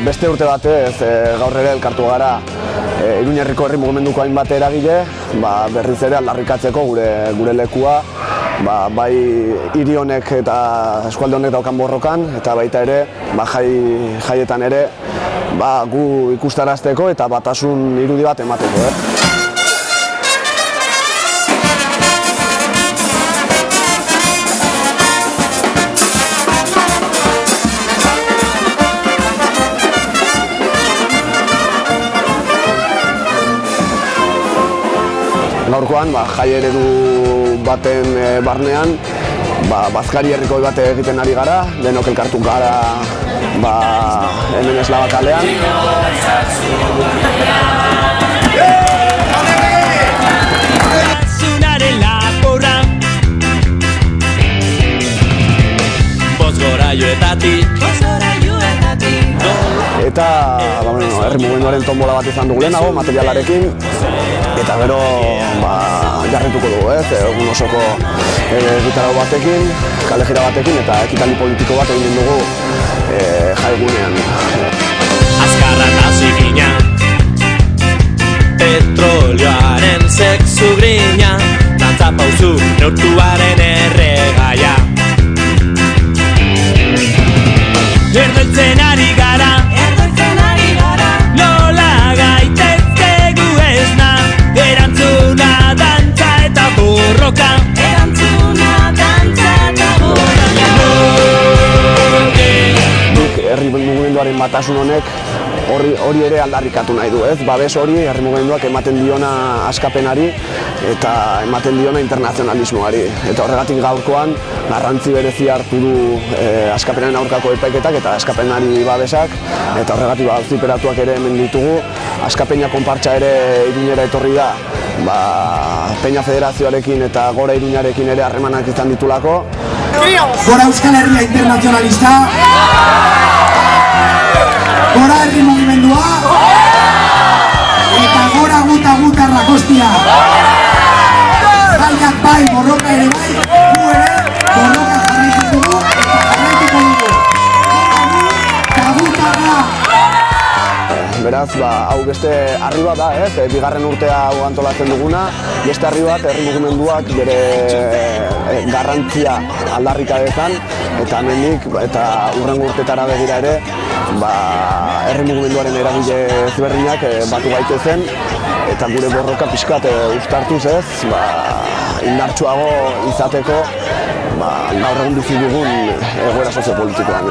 beste urte batez gaur ere elkartu gara Iruña Herriko herri mugimenduko hainbat eragile, berriz ere aldarrikatzeko gure lekua, bai hiri honek eta eskualde honek daukan borrokan, eta baita ere jaietan ere gu ikustarazteko eta batasun irudi bat emateko. Gaurkoan, jai eredu baten barnean, bazkari herrikoi bat egiten ari gara, denok elkartu gara hemen Eslaba kalean. Eta herri mugimenduaren tombola bat izan dugu lehenago, materialarekin, eta gero jarrituko dugu, egun osoko gitarau batekin, kalejira batekin, eta ekitaldi politiko bat egin dugu jaigunean. Azkarra eta zikina, petrolioaren sexu grina, dantza pauzu neurtuaren erregaia. Erdoltzen ari gara, nola gaitezke gu esna, erantzuna dantza eta borroka. Herri mugimenduaren batasun honek hori ere aldarrikatu nahi du, babes hori herri mugimenduak ematen diona askapenari eta ematen diona internazionalismoari. Eta horregatik gaurkoan garrantzi berezia hartu du askapenaren aurkako epaiketak eta askapenari babesak, eta horregatik auziperatuak ere hemen ditugu. Askapena konpartsa ere Iruñera etorri da, Peña Federazioarekin eta Gora Iruñarekin ere harremanak izan ditulako. Gora Euskal Herria internazionalista, gora herri mugimendua, eta gora gutarra kostia. Zainak bai, borroka ere bai, gu ere borroka jarraituko dugu eta jarraituko dugu. Eta gutarra! Beraz, hau beste harri bat da, bigarren urtea hau antolatzen duguna, beste harri bat herri mugimenduak bere garrantzia aldarrika dezan, eta hemendik eta hurrengo urtetara begira ere, herri mugimenduaren eragile ezberdinak batu gaitezen, eta gure borroka pixkat uztartuz indartsuago izateko gaur egun bizi dugun egoera soziopolitikoan.